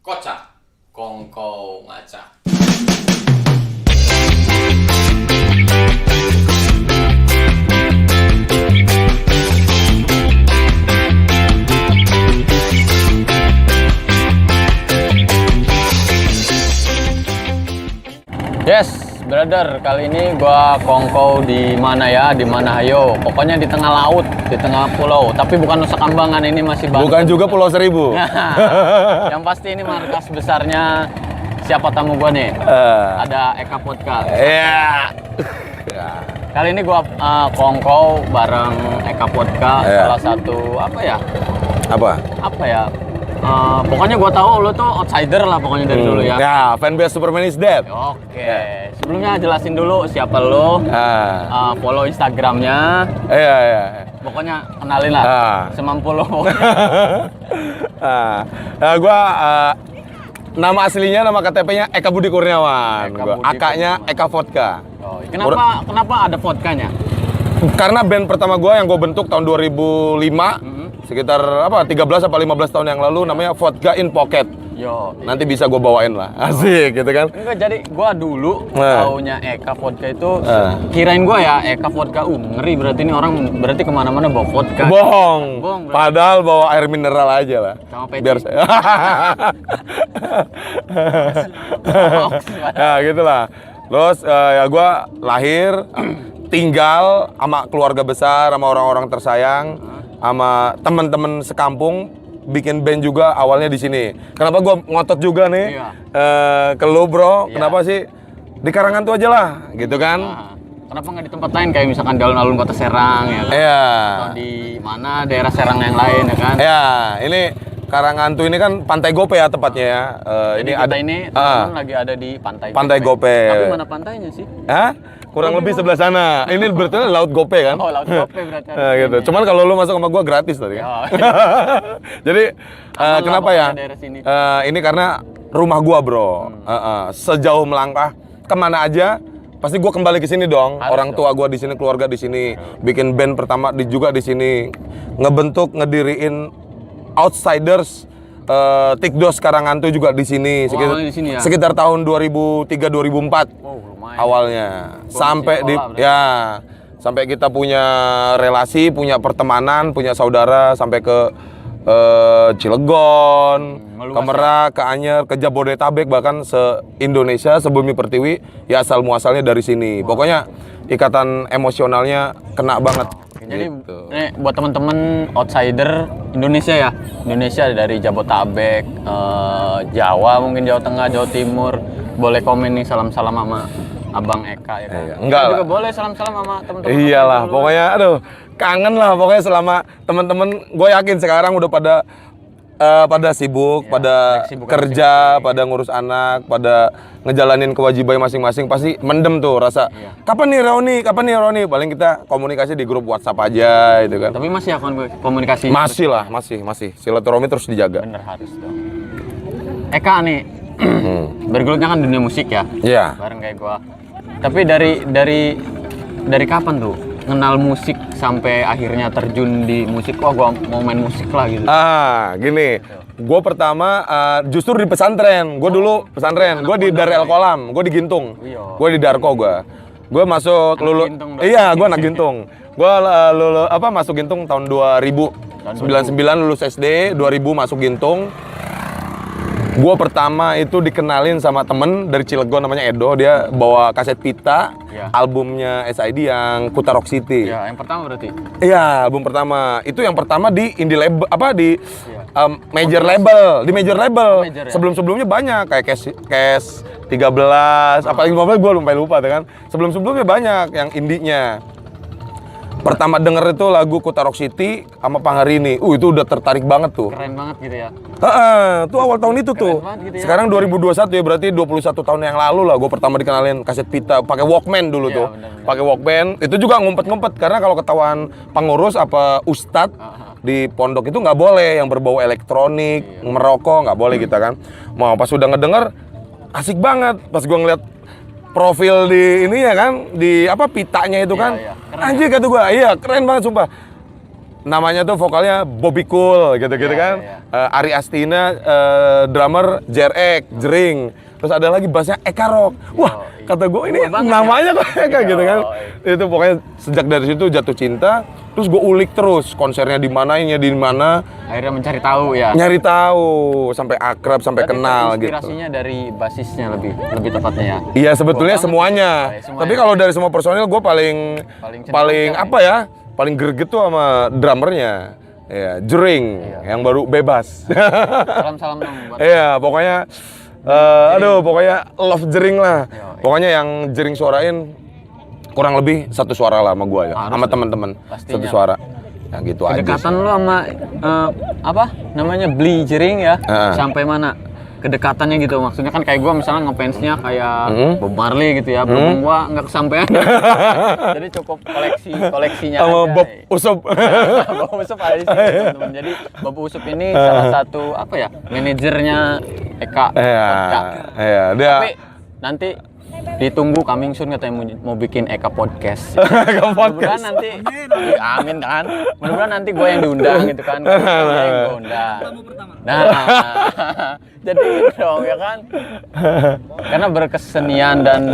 Kocak, kongko ngacak. Yes, brother, kali ini gua kongko di mana ya? Di mana ayo? Pokoknya di tengah laut, di tengah pulau. Tapi bukan Nusa Kambangan, ini masih Banten. Bukan juga Pulau Seribu. Yang pasti ini markas besarnya siapa tamu gua nih? Ada Eka Podcast. Iya. Kali ini gua kongko bareng Eka Podcast, salah satu apa ya? Apa ya? Pokoknya gue tahu lo tuh outsider lah pokoknya dari dulu ya. Ya, fanbase Superman is dead. Oke. Sebelumnya jelasin dulu siapa lo. Follow Instagramnya. Iya. Pokoknya kenalin lah. Semampu lo. Gue nama aslinya, nama KTP-nya Eka Budi Kurniawan. AK-nya Eka Vodka. Kenapa ada vodkanya? Karena band pertama gue yang gue bentuk tahun 2005. Sekitar 13 apa 15 tahun yang lalu, namanya Vodka in Pocket. Yo. Nanti bisa gue bawain lah. Asik gitu kan. Enggak, jadi gua dulu taunya Eka Vodka itu kirain gua ya Eka Vodka. Ngeri, berarti ini orang berarti kemana-mana bawa vodka. Bohong. Padahal bawa air mineral aja lah. Sama peci. Biar ya gitulah. Terus ya gue lahir, tinggal sama keluarga besar, sama orang-orang tersayang, sama teman-teman sekampung, bikin band juga awalnya di sini. Kenapa gue ngotot juga nih ke lu bro? Kenapa sih di Karangan tuh aja lah, gitu kan? Kenapa nggak di tempat lain kayak misalkan di alun-alun Kota Serang ya kan? Iya. Atau di mana daerah Serang yang lain ya kan? Iya, ini Karangan tuh ini kan Pantai Gope ya tepatnya ya. Jadi ini teman lagi ada di Pantai Gope. Tapi mana pantainya sih? Kurang lebih sebelah sana. Ini berarti Laut Gope kan? Oh, Laut Gope berarti. Gitu. Cuman kalau lu masuk sama gua gratis tadi kan. Oh. Jadi kenapa ya? Sini. Ini karena rumah gua, bro. Sejauh melangkah kemana aja pasti gua kembali ke sini dong. Orang tua gua di sini, keluarga di sini. Bikin band pertama juga di sini. Ngediriin Outsiders, Tikdos Karangan tuh juga di sini. Sekitar tahun 2003-2004 awalnya. Sampai sampai kita punya relasi, punya pertemanan, punya saudara sampai ke Cilegon, ke Merak, ke Anyer, ke Jabodetabek, bahkan se-Indonesia, sebumi Pertiwi, ya asal muasalnya dari sini. Pokoknya ikatan emosionalnya kena banget. Jadi buat temen-temen outsider Indonesia ya, Indonesia dari Jabodetabek, Jawa mungkin, Jawa Tengah, Jawa Timur, boleh komen nih salam-salam sama Abang Eka ya kan? Enggak lah. Juga boleh salam-salam sama temen-temen. Iyalah, pokoknya aduh kangen lah pokoknya selama temen-temen. Gue yakin sekarang udah pada sibuk, pada kerja, pada ngurus anak, pada ngejalanin kewajiban masing-masing, pasti mendem tuh rasa. Kapan nih Roni? Paling kita komunikasi di grup WhatsApp aja gitu kan. Tapi masih akan komunikasi? Masih lah, masih. Silaturahmi terus dijaga. Bener, harus dong. Eka nih, bergelutnya kan dunia musik ya? Iya. Bareng kayak gua. Tapi dari kapan tuh kenal musik sampai akhirnya terjun di musik? Wah, gua mau main musik lah gitu. Gini. Gue pertama justru di pesantren. Gue dulu pesantren. Gue di Darul Kolam. Gue di Gintung. Gue di Darko gue. Gue masuk Iya, gue anak Gintung. Gue masuk Gintung tahun 2000. 99 lulus SD, 2000 masuk Gintung. Gue pertama itu dikenalin sama temen dari Cilegon namanya Edo. Dia bawa kaset pita, albumnya SID yang Kuta Rock City. Ya, yang pertama berarti? Iya, album pertama. Itu yang pertama di indie label, major label. Di major label. Sebelum-sebelumnya banyak, kayak Cash 13, apalagi 15 gue lupa kan. Sebelum-sebelumnya banyak yang indie-nya. Pertama denger itu lagu Kuta Rock City sama Pangharini. Itu udah tertarik banget tuh. Keren banget gitu ya. Tuh awal tahun itu tuh. Gitu ya. Sekarang 2021 ya, berarti 21 tahun yang lalu lah gue pertama dikenalin kaset pita pakai Walkman dulu tuh. Pakai Walkman. Itu juga ngumpet-ngumpet karena kalau ketahuan pengurus apa ustadz di pondok itu nggak boleh yang berbau elektronik, merokok, nggak boleh kita kan. Mau pas udah ngedenger asik banget. Pas gue ngeliat profil di ini ya kan, di pitanya itu kan. Anjir kata gua, iya keren banget sumpah. namanya tuh vokalnya Bobby Cool gitu-gitu kan. Ari Astina drummer JRX, Jering. Terus ada lagi bassnya Eka Rock. Wah, kata gue ini namanya kok Eka gitu kan. Itu pokoknya sejak dari situ jatuh cinta. Terus gue ulik terus konsernya di mana, di mana. Akhirnya mencari tahu ya. Nyari tahu sampai akrab, sampai Berarti kenal gitu. inspirasinya dari basisnya lebih tepatnya ya. Iya sebetulnya semuanya. Tapi kalau dari semua personil gue paling apa ya? Paling greget tuh sama drummernya. Ya, Jering yang baru bebas. Salam-salam dong buat. Iya, pokoknya pokoknya love Jering lah. Pokoknya yang Jering suarain kurang lebih satu suara lah sama gua ya, sama teman-teman. Satu suara. Ya gitu aja. Kedekatan lu sama apa namanya Bli Jering ya? Sampai mana? Kedekatannya gitu, maksudnya kan kayak gue misalnya ngefansnya kayak Bob Marley gitu ya, belum gua nggak kesampean. Jadi cukup koleksinya sama aja. Bob Usup. Bob Usup aja sih teman-teman. Jadi Bob Usup ini salah satu apa ya, manajernya Eka. Iya, dia. Tapi nanti ditunggu coming soon katanya mau bikin Eka podcast. Podcast. Mudah-mudahan nanti, amin kan. Mudah-mudahan nanti gue yang diundang gitu kan. Gue yang gue undang. Nah, jadi gitu dong ya kan. Karena berkesenian dan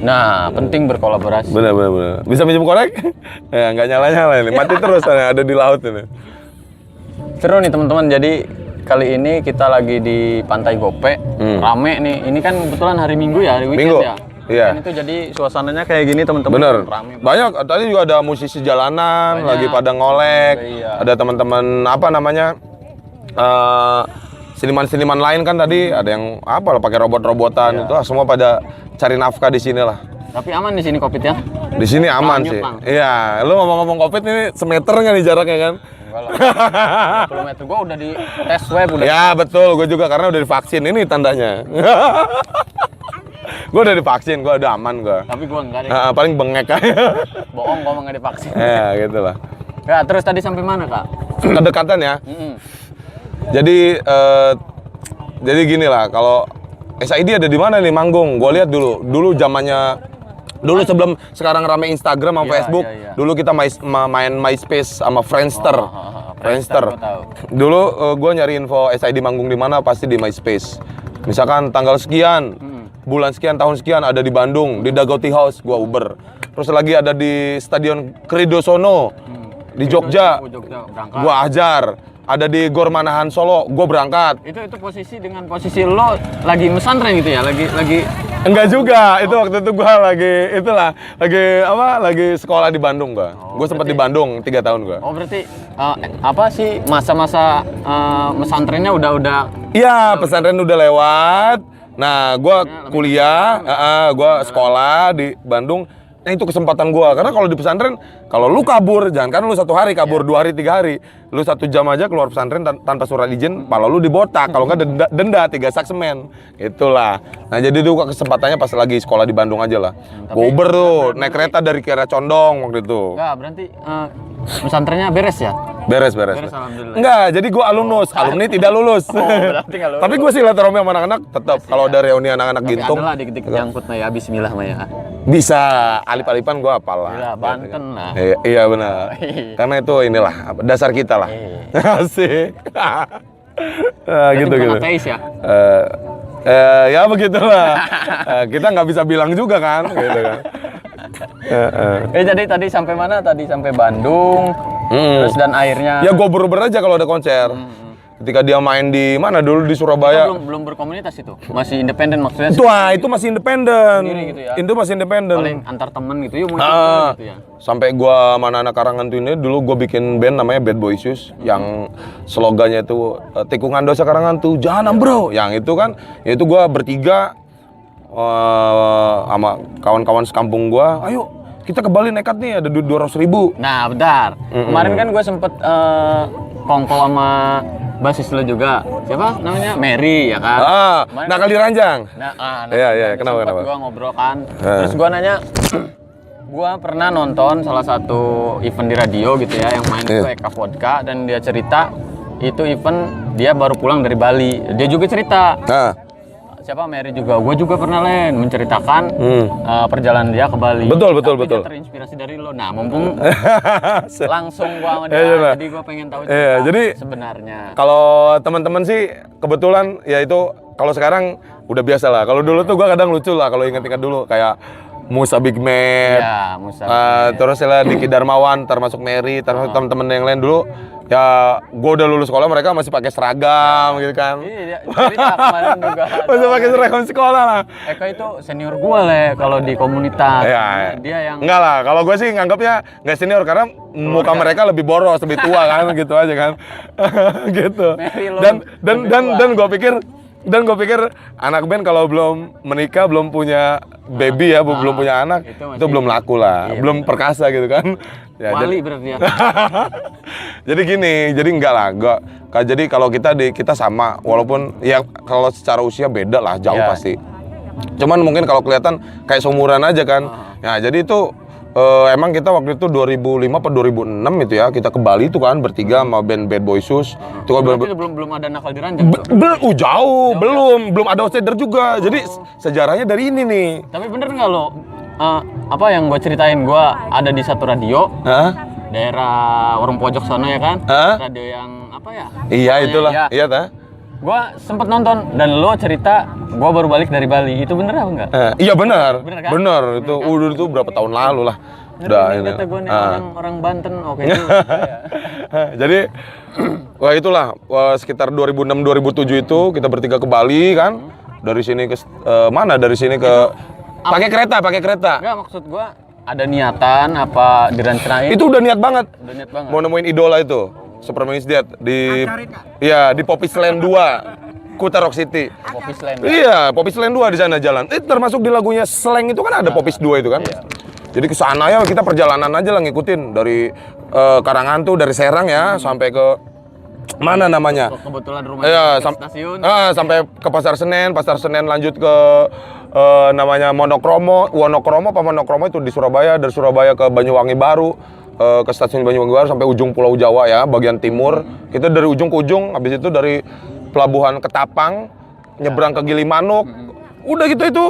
nah penting berkolaborasi. Bener. Bisa minjem korek? Ya nggak nyala ini. Mati terus ada di laut ini. Seru nih teman-teman. Jadi kali ini kita lagi di Pantai Gope, rame nih. Ini kan kebetulan hari Minggu ya, hari weekend ya. Iya. Dan itu jadi suasananya kayak gini teman-teman. Bener. Rame. Banyak. Tadi juga ada musisi jalanan, lagi pada ngolek. Iya. Ada teman-teman apa namanya seniman-seniman lain kan tadi. Ada yang apa lah pakai robot-robotan. Itu semua pada cari nafkah di sini lah. Tapi aman di sini COVID ya? Di sini aman sih. Iya. Lu ngomong-ngomong COVID ini semeter nggak nih jaraknya kan? 20 meter, gue udah di tes swab udah. Ya betul, gue juga karena udah divaksin, ini tandanya. Gue udah divaksin, gue udah aman gue. Tapi gue enggak deh. Paling bengek aja. Bohong gue nggak divaksin. Ya gitu lah. Ya terus tadi sampai mana kak? Kedekatan ya. Jadi gini lah, kalau SID ada di mana nih manggung? Gue lihat dulu zamannya. Dulu sebelum sekarang rame Instagram sama Facebook, dulu kita main MySpace sama Friendster. Friendster. Dulu gue nyari info SID manggung di mana pasti di MySpace. Misalkan tanggal sekian, bulan sekian, tahun sekian ada di Bandung, di Dagoti House, gue Uber. Terus lagi ada di Stadion Kridosono, di Jogja, gue ajar. Ada di Gor Manahan Solo, gue berangkat. Itu posisi dengan posisi lo lagi mesantren gitu ya, lagi enggak juga, itu waktu itu gue lagi sekolah di Bandung gue. Gue sempat di Bandung 3 tahun gue. Oh berarti apa sih masa-masa mesantrennya udah? Iya, pesantren udah lewat. Nah, gue kuliah, gue sekolah di Bandung. Nah itu kesempatan gue, karena kalau di pesantren, kalau lu kabur, jangan kan lu 1 hari kabur, 2 hari, 3 hari. Lu 1 jam aja keluar pesantren tanpa surat izin, pala lu dibotak, kalau nggak denda 3 sak semen. Itulah. Nah jadi itu kesempatannya pas lagi sekolah di Bandung aja lah. Gue Uber tuh, naik kereta dari Kiara Condong waktu itu. Enggak, berarti pesantrennya beres ya? Beres. Alhamdulillah. Enggak, jadi gue alumni tidak lulus. Berarti nggak lulus. Tapi gue silaturahmi sama anak-anak, tetap kalau ada reuni anak-anak gintung. Adalah dikit-dikit nyangkut ya, bismillah Maya. Bisa, alip-alipan gue apal lah. Gila, Banten lah. Iya benar. Karena itu inilah dasar kita lah. Asik. Gitu. Ateis ya? Ya begitulah. Kita nggak bisa bilang juga kan, gitu kan. Jadi tadi sampai mana? Tadi sampai Bandung. Terus dan akhirnya. Ya gue beruber aja kalau ada konser. Ketika dia main di mana dulu di Surabaya. Belum berkomunitas itu. Masih independen maksudnya. Itu masih independen. Gitu ya? Itu masih independen. Paling antar temen gitu ya mungkin gitu ya. Sampai gua mana anak Karangan tuh ini dulu gua bikin band namanya Bad Boy Shoes yang slogannya itu tikungan dosa Karangan tuh jangan bro. Yang itu kan itu gua bertiga sama kawan-kawan sekampung gua. Ayo kita ke Bali nekat nih ada 200.000. Nah bentar. Kemarin kan gua sempet kongkol sama basis lo juga, siapa namanya? Mary ya kan? Nakal di Ranjang. Iya, kenapa? Gua ngobrol kan, terus gua nanya, gua pernah nonton salah satu event di radio gitu ya, yang main itu Eka Vodka, dan dia cerita itu event dia baru pulang dari Bali, dia juga cerita. siapa Mary juga. Gue juga pernah menceritakan perjalanan dia ke Bali. Betul. Dia terinspirasi dari lo. Nah, mumpung langsung gue sama dia, jadi gue pengen tahu jadi sebenarnya. Kalau teman-teman sih kebetulan ya itu kalau sekarang udah biasa lah. Kalau dulu tuh gue kadang lucu lah kalau ingat-ingat dulu kayak Musa Big Mat, Ya, Musa. terus ya Diki Darmawan, termasuk Mary, termasuk teman-teman yang lain dulu. Ya, gue udah lulus sekolah, mereka masih pakai seragam gitu kan. Iya, cerita kemarin juga. Masih pakai seragam sekolah lah. Eka itu senior gue kalau di komunitas. Ya, Dia yang enggak lah. Kalau gue sih nganggapnya nggak senior karena muka mereka lebih boros, lebih tua kan, gitu aja kan. Gitu. Mary lo Dan gue pikir anak band kalau belum menikah, belum punya baby ya, belum punya anak, itu belum laku lah, belum perkasa gitu kan. Ya, wali berarti ya. jadi gini, jadi enggak lah, jadi kalau kita sama, walaupun ya kalau secara usia beda lah, jauh pasti. Cuman mungkin kalau kelihatan kayak seumuran aja kan. Ya, jadi itu emang kita waktu itu 2005 atau 2006 itu ya, kita ke Bali itu kan bertiga sama band Bad Boy Sus. Itu kan belum ada nakal di ranjang. Jauh, belum ada outsider juga. Jadi sejarahnya dari ini nih. Tapi bener nggak lo? Apa yang gue ceritain, gue ada di satu radio, daerah Warung Pojok sana ya kan? Radio yang apa ya? Iya itulah, iya ta. Gue sempet nonton dan lo cerita gue baru balik dari Bali, itu bener apa enggak? Iya benar, kan? benar itu udah itu berapa tahun lalu lah. Udah ini. Kata gue nih orang Banten, oke itu. Jadi wah itulah sekitar 2006-2007 itu kita bertiga ke Bali kan. Dari sini ke mana? Dari sini ke pakai kereta. Enggak, maksud gue ada niatan apa direncanain? Itu udah niat banget. Udah niat banget. Mau nemuin idola itu. Superman is Dead di di Popis Land 2, Kuta Rock City. Popis Land. Iya, Popis Land 2 di sana jalan. Termasuk di lagunya Slang itu kan ada Popis 2 itu kan. Iya. Jadi ke sana ya kita perjalanan aja lah ngikutin dari Karangan tuh dari Serang ya sampai ke mana namanya? Kebetulan rumahnya stasiun. Sampai ke Pasar Senen lanjut ke namanya Wonokromo itu di Surabaya, dari Surabaya ke Banyuwangi Baru. Ke stasiun Banyuwangi Baru sampai ujung Pulau Jawa ya, bagian timur. Kita dari ujung ke ujung, habis itu dari pelabuhan Ketapang nyebrang ke Gilimanuk. Udah gitu itu,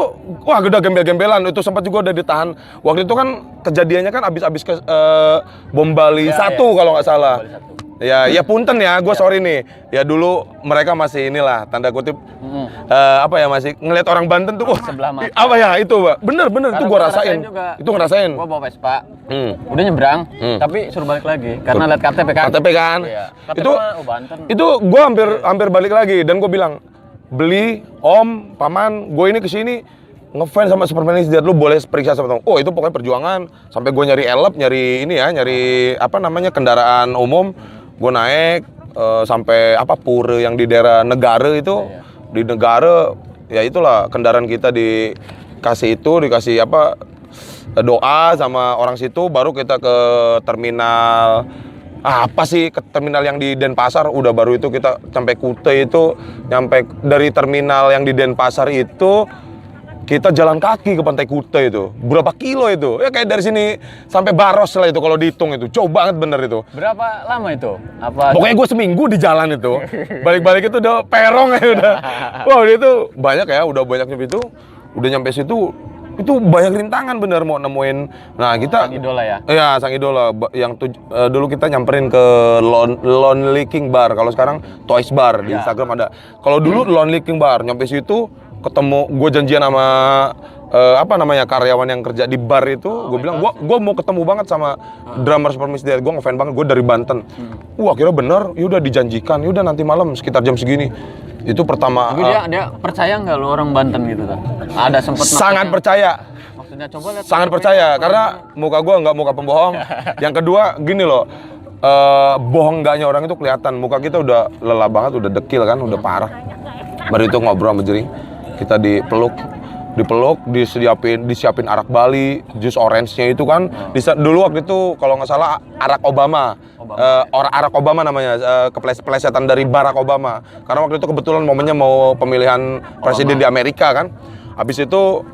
wah udah gembel-gembelan. Itu sempat juga udah ditahan. Waktu itu kan kejadiannya kan abis ke bom Bali 1 kalau nggak salah. Ya punten ya, gue sorry nih. Ya dulu mereka masih inilah tanda kutip masih ngelihat orang Banten tuh sebelah mata. Apa ya itu, Pak? Bener itu gue rasain. Itu ngerasain. Gue bawa Vespa. Udah nyebrang, tapi suruh balik lagi karena lihat KTP kan. KTP kan. Iya. Banten. Itu gue hampir balik lagi dan gue bilang, "Beli, Om, Paman, gue ini kesini ngefans sama Superman is Dead, lu boleh periksa sama temen." Oh, itu pokoknya perjuangan. Sampai gue nyari nyari kendaraan umum. Gue naik sampai pura yang di daerah Negara itu. Di Negara ya itulah kendaraan kita dikasih doa sama orang situ, baru kita ke terminal ke terminal yang di Denpasar. Udah baru itu kita sampai Kute itu, nyampe dari terminal yang di Denpasar itu kita jalan kaki ke Pantai Kute itu. Berapa kilo itu? Ya kayak dari sini sampai Baros lah itu kalau dihitung itu. Jauh banget bener itu. Berapa lama itu? Pokoknya gue seminggu di jalan itu. Balik-balik itu udah perong ya udah. Wah itu banyak ya, udah banyak itu. Udah nyampe situ, itu banyak rintangan bener mau nemuin. Nah kita sang idola ya? Iya, sang idola. Yang dulu kita nyamperin ke Lonely King Bar. Kalau sekarang Toys Bar di Instagram ada. Kalau dulu Lonely King Bar, nyampe situ ketemu, gue janjian sama karyawan yang kerja di bar itu. Gue bilang gue mau ketemu banget sama drummer Superman is Dead. Gue ngefans banget, gue dari Banten. Akhirnya bener, yaudah dijanjikan, yaudah nanti malam sekitar jam segini. Itu pertama. Tapi dia percaya nggak lo orang Banten gitu kan? Ada sempet sangat percaya. Maksudnya coba lihat. Sangat percaya karena muka gue nggak muka pembohong. Yang kedua gini loh, bohong enggaknya orang itu kelihatan. Muka kita udah lelah banget, udah dekil kan, udah parah. Baru itu ngobrol sama Jering. Kita dipeluk, disiapin arak Bali, jus orange-nya itu kan. Dulu waktu itu kalau nggak salah arak Obama. Arak Obama namanya, keplesetan dari Barack Obama. Karena waktu itu kebetulan momennya mau pemilihan presiden di Amerika kan. Habis itu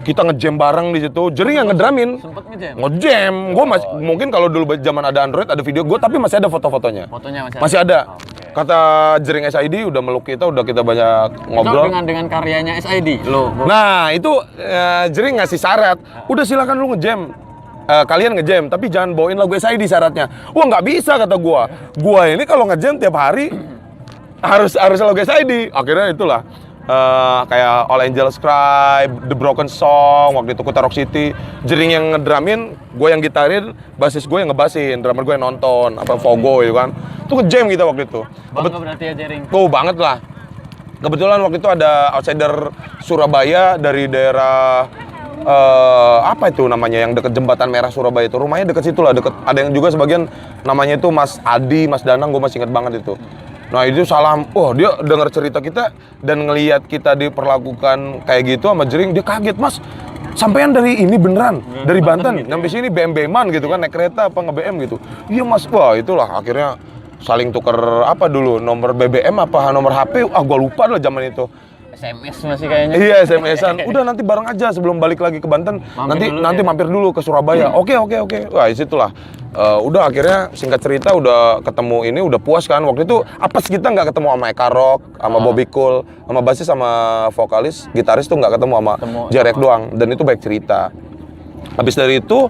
kita ngejam bareng di situ. Jering yang ngedramin. Sempet ngejam. Gue mungkin kalau dulu zaman ada Android, ada video gue, tapi masih ada foto-fotonya. Fotonya masih ada. Oke. kata Jering SID udah meluk kita, udah kita banyak Itu ngobrol. dengan karyanya SID lo. Nah itu Jering ngasih syarat, udah silakan lu ngejam, kalian ngejam, tapi jangan bawain lagu SID syaratnya. Wah nggak bisa kata gua ini kalau ngejam tiap hari harus lagu SID. Akhirnya itulah kayak All Angels Cry, The Broken Song, waktu itu Kuta Rock City, Jering yang ngedramin, gue yang gitarin, basis gue yang ngebasin, drummer gue yang nonton, apa Fogo gitu kan. Itu ngejam kita waktu itu. Bangga berarti ya Jering. Tuh banget lah. Kebetulan waktu itu ada outsider Surabaya dari daerah apa itu namanya yang deket Jembatan Merah Surabaya itu. Rumahnya deket situ lah, deket. Ada yang juga sebagian namanya itu Mas Adi, Mas Danang, gue masih inget banget itu. Nah itu salam, dia dengar cerita kita dan ngelihat kita diperlakukan kayak gitu sama Jering, dia kaget, Mas. Sampean dari ini beneran, dari Banten, gitu nyampe sini BM-BM-an gitu kan, naik kereta apa nge-BM gitu. Iya Mas, wah itulah akhirnya saling tuker apa dulu, nomor BBM apa nomor HP, gua lupa lah zaman itu. SMS masih kayaknya. Iya SMS-an. Udah nanti bareng aja sebelum balik lagi ke Banten. Mampir dulu ke Surabaya. Oke. Wah disitulah. Udah akhirnya singkat cerita udah ketemu ini, udah puas kan. Waktu itu apes kita nggak ketemu sama Eka Rock, sama Bobby Cool, sama basis, sama vokalis, gitaris tuh nggak ketemu sama Jarek doang. Dan itu baik cerita. Habis dari itu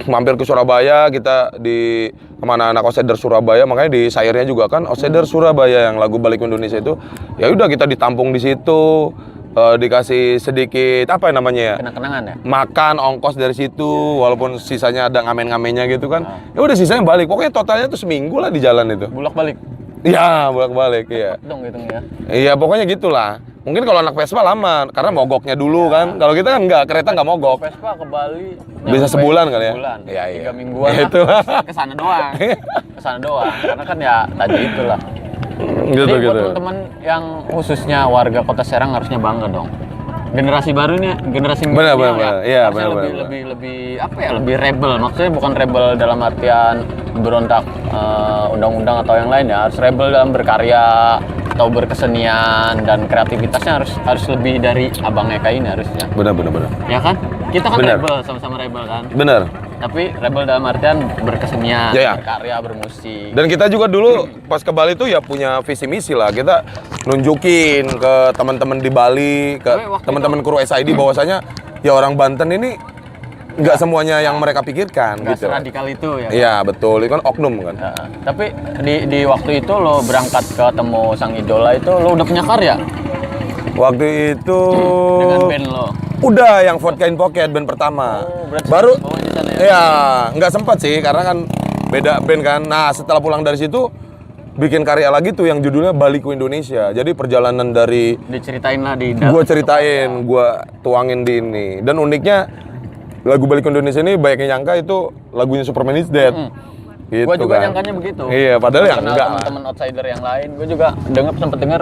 mampir ke Surabaya, kita di kemana anak outsider Surabaya, makanya di sayurnya juga kan outsider Surabaya yang lagu Balik Indonesia itu. Ya udah kita ditampung di situ, dikasih sedikit apa namanya ya? Kenang-kenangan ya? Makan ongkos dari situ, walaupun sisanya ada ngamen-ngamennya gitu kan. Ya udah sisanya balik. Pokoknya totalnya tuh seminggu lah di jalan itu. Bolak-balik. Iya, bolak-balik iya. Dong hitungnya. Iya, pokoknya gitulah. Mungkin kalau anak Vespa lama, karena mogoknya dulu kan. Kalau kita kan enggak, kereta enggak mogok. Vespa ke Bali Bisa sebulan kali ya? Sebulan. Iya. 3 mingguan Ya, itu. Kesana doang. Kesana doang. Karena kan ya tadi itulah. Gitu. Jadi buat teman-teman yang khususnya warga Kota Serang harusnya bangga dong. Generasi baru nih, generasi Benar. milenial Iya, harusnya benar. lebih apa ya? Lebih rebel. Maksudnya bukan rebel dalam artian berontak undang-undang atau yang lain ya. Harus rebel dalam berkarya atau berkesenian dan kreativitasnya harus lebih dari Abang Eka ini harusnya. Benar. Ya kan? Kita kan Benar. rebel, sama-sama rebel kan. Benar. Tapi rebel dalam artian berkesenian, Ya. berkarya, bermusik. Dan kita juga dulu pas ke Bali tuh ya punya visi misi lah. Kita nunjukin ke teman-teman di Bali, ke Tapi waktu teman-teman kru SID bahwasanya ya orang Banten ini nggak semuanya yang mereka pikirkan Nggak gitu. seradikal itu ya. Iya betul, itu kan oknum kan. Ya, tapi di waktu itu lo berangkat ketemu sang idola itu lo udah punya karya Waktu itu dengan band lo. udah yang Vodka in Pocket band pertama. Berarti Baru bawa di sana ya? ya nggak sempat sih karena kan beda band kan. Nah setelah pulang dari situ bikin karya lagi tuh yang judulnya Balik ke Indonesia. Jadi perjalanan dari Diceritain lah di gue ceritain, gue tuangin di ini. Dan uniknya lagu Balik ke Indonesia ini banyak yang nyangka itu lagunya Superman is Dead. Gitu Gue juga kan. nyangkanya begitu. Iya, padahal ya Kenal enggak lah. teman-teman outsider yang lain, gue juga sempet dengar,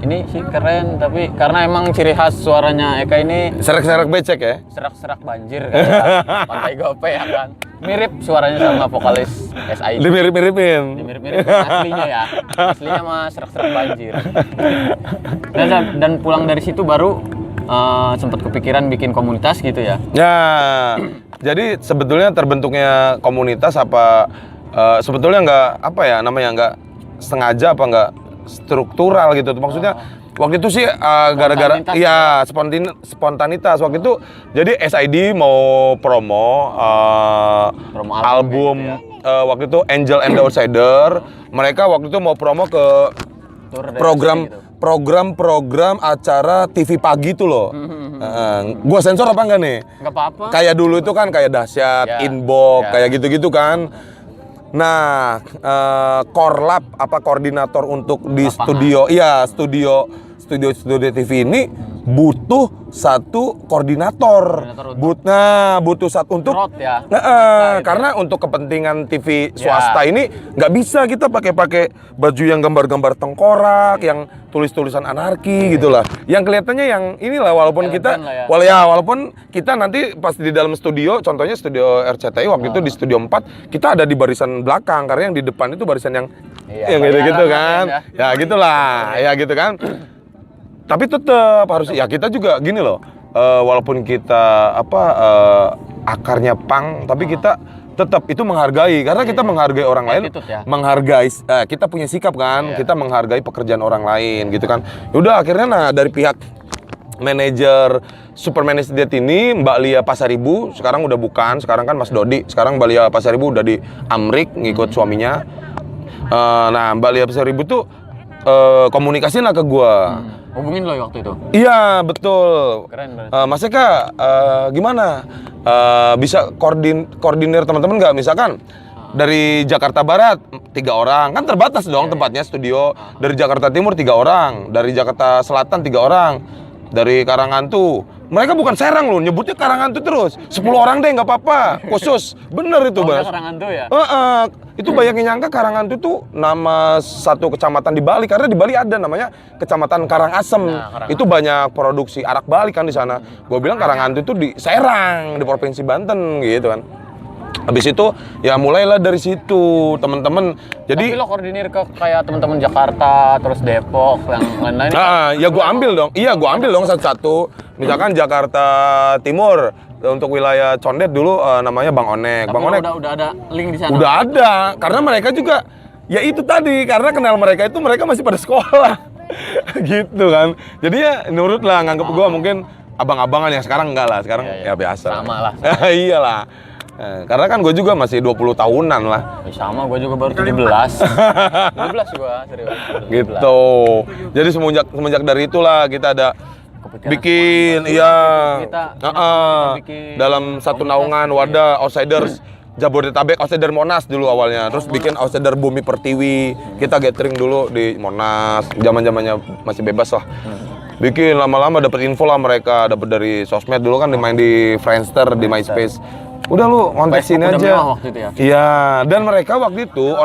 ini sih keren. Tapi karena emang ciri khas suaranya Eka ini Serak-serak becek ya. serak-serak banjir kayak Pantai Gope ya kan. Mirip suaranya sama vokalis SID. Dimirip-miripin. Mirip-mirip aslinya ya. Aslinya mah serak-serak banjir. Dan pulang dari situ baru sempat kepikiran bikin komunitas gitu ya. Ya, jadi sebetulnya terbentuknya komunitas apa sebetulnya nggak apa ya namanya nggak sengaja apa nggak struktural gitu. Maksudnya waktu itu sih gara-gara Spontanitas iya spontanitas waktu itu. Jadi SID mau promo, Promo album album gitu waktu itu Angel and the Outsider. Mereka waktu itu mau promo ke Tur dari program sini gitu. program acara TV pagi tuh loh. Gua sensor apa enggak nih? Nggak apa-apa. Kayak dulu itu kan kayak Dahsyat, Ya, Inbox, ya. kayak gitu-gitu kan. Nah, korlap apa koordinator untuk di Lapangan. studio, iya studio TV ini butuh satu koordinator. Butuh satu untuk Crowd ya. karena untuk kepentingan TV swasta ini nggak bisa kita pakai baju yang gambar-gambar tengkorak, yang tulis-tulisan anarki gitulah. Yang kelihatannya yang inilah walaupun Elegan kita lah ya. walaupun kita nanti pas di dalam studio, contohnya studio RCTI waktu itu di studio 4, kita ada di barisan belakang karena yang di depan itu barisan yang yang gitu-gitu kan. Ya gitulah. Ya gitu kan. Tapi tetap harus ya kita juga gini loh. Walaupun kita akarnya punk, tapi kita tetap itu menghargai karena kita menghargai orang lain, Attitude ya. menghargai kita punya sikap kan, kita menghargai pekerjaan orang lain gitu kan. Udah akhirnya dari pihak manajer Superman Estate ini Mbak Lia Pasaribu, sekarang udah bukan, sekarang kan Mas Dodi, sekarang Mbak Lia Pasaribu udah di Amrik ngikut suaminya. Nah Mbak Lia Pasaribu tuh komunikasiin lah ke gua. Hubungin lo waktu itu. Iya betul. Keren banget. Mas Eka, gimana? Bisa koordinir teman-teman nggak? Misalkan dari Jakarta Barat 3 orang, kan terbatas dong tempatnya studio. Dari Jakarta Timur 3 orang, dari Jakarta Selatan 3 orang, dari Karangantu. Mereka bukan Serang loh, nyebutnya Karangantu terus. 10 orang deh nggak apa-apa, khusus. Bener itu Bas. Karangantu ya? Itu banyak yang nyangka Karangantu itu nama satu kecamatan di Bali, karena di Bali ada namanya Kecamatan Karangasem. Itu banyak produksi arak Bali kan di sana. Gue bilang Karangantu itu di Serang, di Provinsi Banten gitu kan. Habis itu ya mulailah dari situ teman-teman. Jadi Tapi lo koordinir ke kayak teman-teman Jakarta, terus Depok, yang lain-lain. ya gue ambil dong. Iya, gue ambil dong satu-satu. Misalkan Jakarta Timur untuk wilayah Condet dulu namanya Bang Onek. Tapi Bang lo Onek udah ada link di sana. udah ada karena mereka juga ya itu tadi karena kenal mereka itu mereka masih pada sekolah. Gitu kan. Jadi ya nurut lah nganggep gue mungkin abang-abangan yang sekarang enggak lah. Sekarang ya biasa. Sama lah. Iyalah. Karena kan gue juga masih 20 tahunan lah. Sama, gue juga baru 17. 17 gue, serius. 17. Gitu. Jadi semenjak dari itulah kita ada bikin kita bikin dalam satu naungan wadah Outsiders Jabodetabek, Outsider Monas dulu awalnya. Terus bikin Outsider Bumi Pertiwi. Kita gathering dulu di Monas. Zaman-zamannya masih bebas lah. Bikin lama-lama dapat info lah mereka, dapat dari sosmed dulu kan main di Friendster, di MySpace. Udah lu kontak sini aja. Waktu itu ya? Iya, dan mereka waktu itu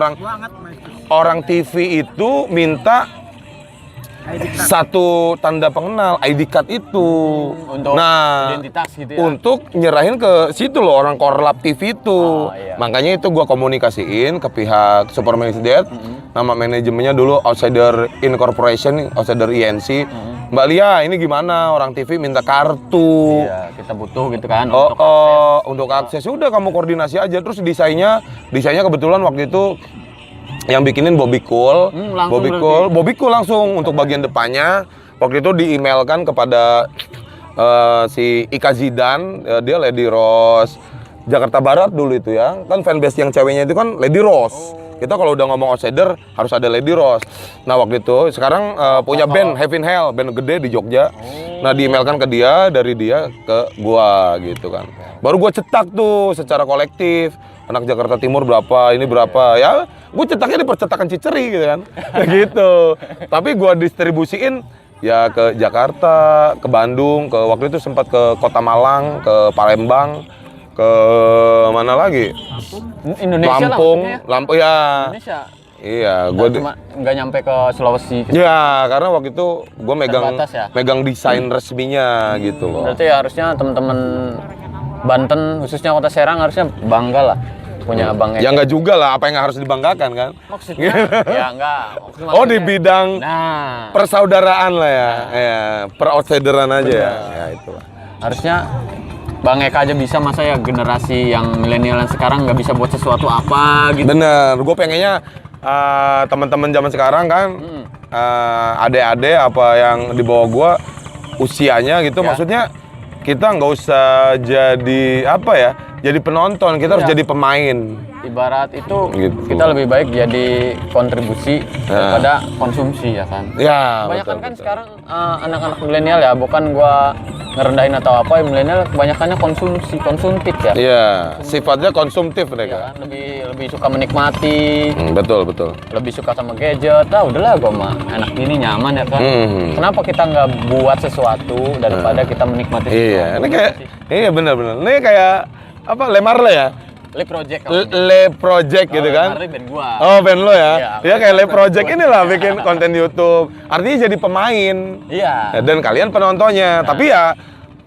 orang TV itu minta satu tanda pengenal ID card itu. Untuk identitas gitu ya? Untuk nyerahin ke situ loh orang Korlap TV itu. Iya. Makanya itu gua komunikasiin ke pihak Superman is Dead. Nama manajemennya dulu Outsider Incorporation, Outsider INC. Mbak Lia, ini gimana? Orang TV minta kartu. Iya, kita butuh gitu kan Untuk akses. Udah kamu koordinasi aja. Terus desainnya kebetulan waktu itu yang bikinin Bobby Cool. Bobby Cool langsung untuk bagian depannya. Waktu itu di-emailkan kepada si Ika Zidan, dia Lady Rose Jakarta Barat dulu itu ya. Kan fanbase yang ceweknya itu kan Lady Rose. Kita kalau udah ngomong outsider harus ada Lady Rose. Nah waktu itu sekarang punya band Heaven Hell, band gede di Jogja. Nah di-emailkan ke dia, dari dia ke gua gitu kan. Baru gua cetak tuh secara kolektif. Anak Jakarta Timur berapa, ini berapa. Ya gua cetaknya di percetakan Ciceri gitu kan. Gitu. Tapi gua distribusiin ya ke Jakarta, ke Bandung, ke waktu itu sempat ke Kota Malang, ke Palembang, ke mana lagi? Indonesia Lampung ya. Indonesia. Iya, gue cuma nggak nyampe ke Sulawesi. Ya, karena waktu itu gue ya? megang desain resminya gitu loh. Berarti ya harusnya teman-teman Banten khususnya Kota Serang harusnya bangga lah punya abang Ya enggak juga lah, apa yang harus dibanggakan kan? Maksudnya ya enggak. Oh, di bidang persaudaraan lah ya. Ya, per-outsideran aja ya. Ya itulah. Harusnya Bang Eka aja bisa, masa ya generasi yang milenial sekarang nggak bisa buat sesuatu apa gitu. Bener, gue pengennya teman-teman zaman sekarang kan adik-adik apa yang di bawah gue usianya gitu, maksudnya kita nggak usah jadi apa ya, jadi penonton, kita harus jadi pemain. Ibarat itu gitu. Kita lebih baik jadi kontribusi daripada konsumsi ya kan. Ya. Kebanyakan kan sekarang anak-anak milenial ya, bukan gua ngerendahin atau apa ya, milenial kebanyakannya konsumtif ya. Iya, sifatnya konsumtif mereka. Ya, lebih suka menikmati. Betul. Lebih suka sama gadget. Udahlah gua mah enak gini nyaman ya kan. Kenapa kita nggak buat sesuatu daripada kita menikmati sesuatu? Iya, ini kayak benar. Ini kayak apa? Lemarle ya? Le Project. Le Project gitu kan? Band gua. Oh, band lo ya? Iya, Kayak Le Project inilah bikin konten YouTube. Artinya jadi pemain. Iya. Dan kalian penontonnya. Tapi ya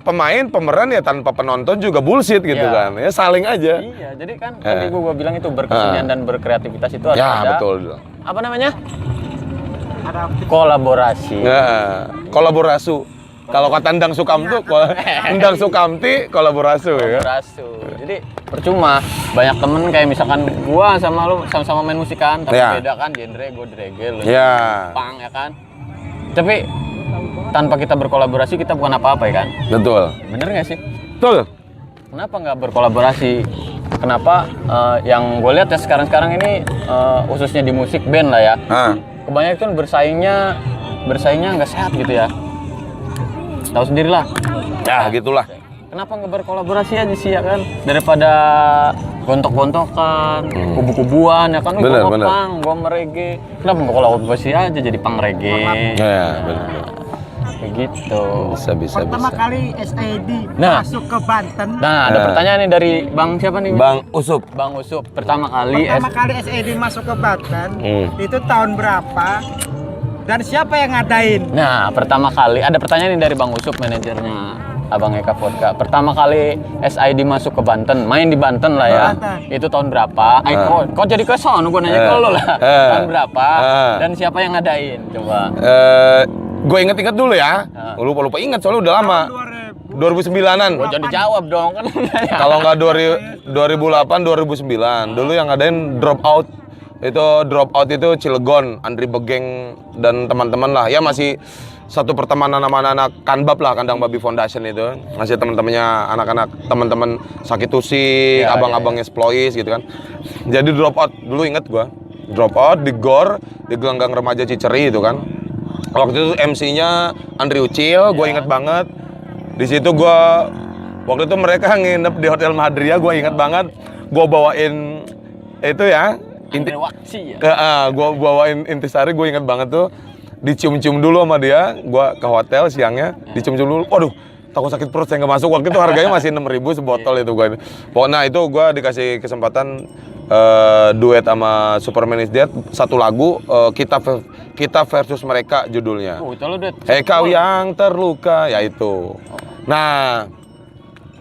pemain, pemeran ya tanpa penonton juga bullshit gitu kan. Ya saling aja. Iya, jadi kan tadi gua bilang itu berkesenian dan berkreativitas itu harus ada. Ya, betul. Apa namanya? Kolaborasi. Ya, kolaborasi. Kalau kata Endang Sukamti, Endang Sukamti kolaborasi ya. Kolaborasi. Jadi percuma banyak temen kayak misalkan gua sama lu sama-sama main musik kan, tapi Iya. beda kan genre, gua di reggae, lu Iya. punk ya kan. Tapi tanpa kita berkolaborasi kita bukan apa-apa ya kan. Betul. Bener nggak sih? Betul. Kenapa nggak berkolaborasi? Kenapa yang gue lihat ya sekarang ini khususnya di musik band lah ya, Nah, kebanyakan bersaingnya nggak sehat gitu ya. Tahu sendiri lah. ya gitulah. Kenapa nggak berkolaborasi aja sih ya kan? Daripada gontok-gontokan, kubu-kubuan ya kan. Bener, Gua bener. punk, gua sama reggae. Kenapa nggak kolaborasi aja jadi punk reggae? Ya, benar. Kayak gitu. Bisa. Pertama kali SID Nah. masuk ke Banten. Nah, ada pertanyaan nih dari Bang siapa nih? Bang Usup. Bang Usup. Pertama kali SID masuk ke Banten itu Hmm. tahun berapa? Dan siapa yang ngadain? Nah, pertama kali ada pertanyaan nih dari Bang Usup, manajernya Abang Eka Vodka. Pertama kali SID masuk ke Banten, main di Banten lah ya. Banten. Itu tahun berapa? Kok jadi ke sono? Gue nanya ke lo lah. Tahun berapa? Dan siapa yang ngadain? Coba. Gue inget-inget dulu ya. Lupa inget soalnya udah lama. 2009-an. Gue jadi jawab dong kan. Kalau nggak 2008, 2009. Dulu yang ngadain Drop Out. Itu Drop Out itu Cilegon, Andri Begeng dan teman-teman lah. Ya masih satu pertemanan sama anak-anak Kanbab lah, Kandang Babi Foundation itu. Masih teman-temannya anak-anak teman-teman Sakit Tusik, Ya, abang-abangnya Splois gitu kan. Jadi Drop Out dulu inget gua. Drop Out di GOR, di Gelanggang Remaja Ciceri itu kan. Waktu itu MC-nya Andri Ucil, gue inget banget. Di situ gue, waktu itu mereka nginep di Hotel Mahadria, gue inget banget. Gue bawain itu ya, Waksi ya. gue bawain Intisari, gue inget banget tuh. Dicium-cium dulu sama dia, gue ke hotel siangnya, dicium-cium dulu. Waduh, takut sakit perut saya nggak masuk. Waktu itu harganya masih 6.000 sebotol itu gue. Pokoknya itu gue dikasih kesempatan duet sama Superman is Dead, satu lagu kita versus mereka judulnya. Itu lo duet. Hei kau yang terluka, ya itu. Nah,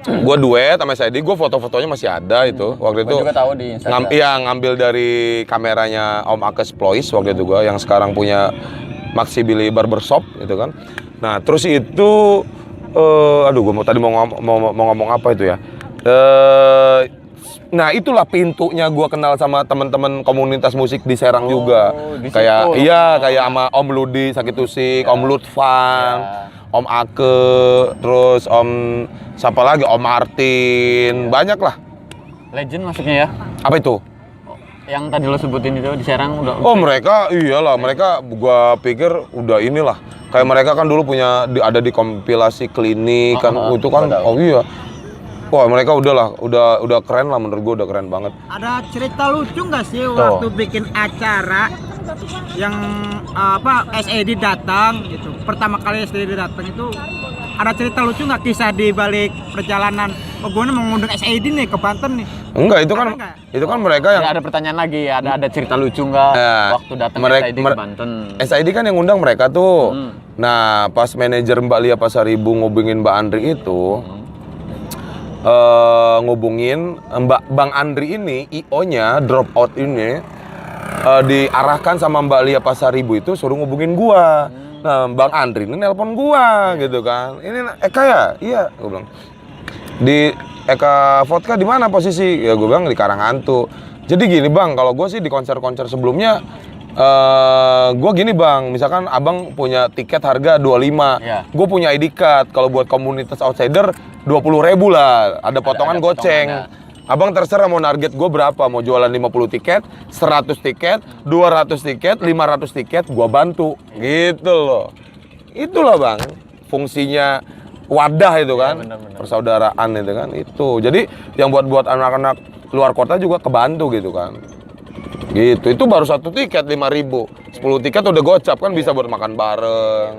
gue duet sama Saidi, gue foto-fotonya masih ada itu. Waktu itu Gue juga tahu di Instagram. ngambil dari kameranya Om Akes Plois waktu itu gue, yang sekarang punya Maxi Billy Barbershop itu kan. Nah, terus itu aduh, gue tadi mau ngomong apa itu ya? Nah, itulah pintunya gue kenal sama teman-teman komunitas musik di Serang juga. di Kayak situ. kayak sama Om Ludi Sakit Tusik, Om Lutfan, Om Ake, terus Om siapa lagi? Om Martin, banyak lah. Legend masuknya ya. Apa itu? Yang tadi lo sebutin itu di Serang udah. Oh, mereka iyalah, mereka gua pikir udah inilah. Kayak mereka kan dulu punya ada di kompilasi klinik kan, itu kan oh iya. Wah, mereka udah keren lah, menurut gua udah keren banget. Ada cerita lucu nggak sih waktu bikin acara yang SID datang gitu? Pertama kali SID datang itu ada cerita lucu nggak, kisah di balik perjalanan? Oh, gue mau ngundang SID nih ke Banten nih. Enggak, itu kan mereka yang Ada pertanyaan lagi, ada cerita lucu nggak waktu datang SID ke Banten? SID kan yang ngundang mereka tuh. Nah, pas manajer Mbak Lia Pasaribu ngubungin Mbak Andri itu, ngubungin Bang Andri ini, IO-nya Drop Out ini diarahkan sama Mbak Lia Pasaribu itu suruh ngubungin gua. Nah, Bang Andri ini nelpon gua gitu kan. Ini Eka ya? Iya, gua bilang. Di Eka Vodka di mana posisi? Ya gua bilang di Karanghantu. Jadi gini Bang, kalau gua sih di konser-konser sebelumnya gue gini Bang, misalkan Abang punya tiket harga 25, gue punya ID card. Kalau buat komunitas outsider 20.000 lah, ada potongan goceng. Abang terserah mau target gue berapa, mau jualan 50 tiket, 100 tiket, 200 tiket, 500 tiket, gue bantu, gitu loh. Itulah Bang, fungsinya wadah itu kan, persaudaraan itu kan, itu. Jadi yang buat anak-anak luar kota juga kebantu gitu kan. Gitu, itu baru satu tiket 5.000, 10 tiket udah gocap kan, bisa buat makan bareng.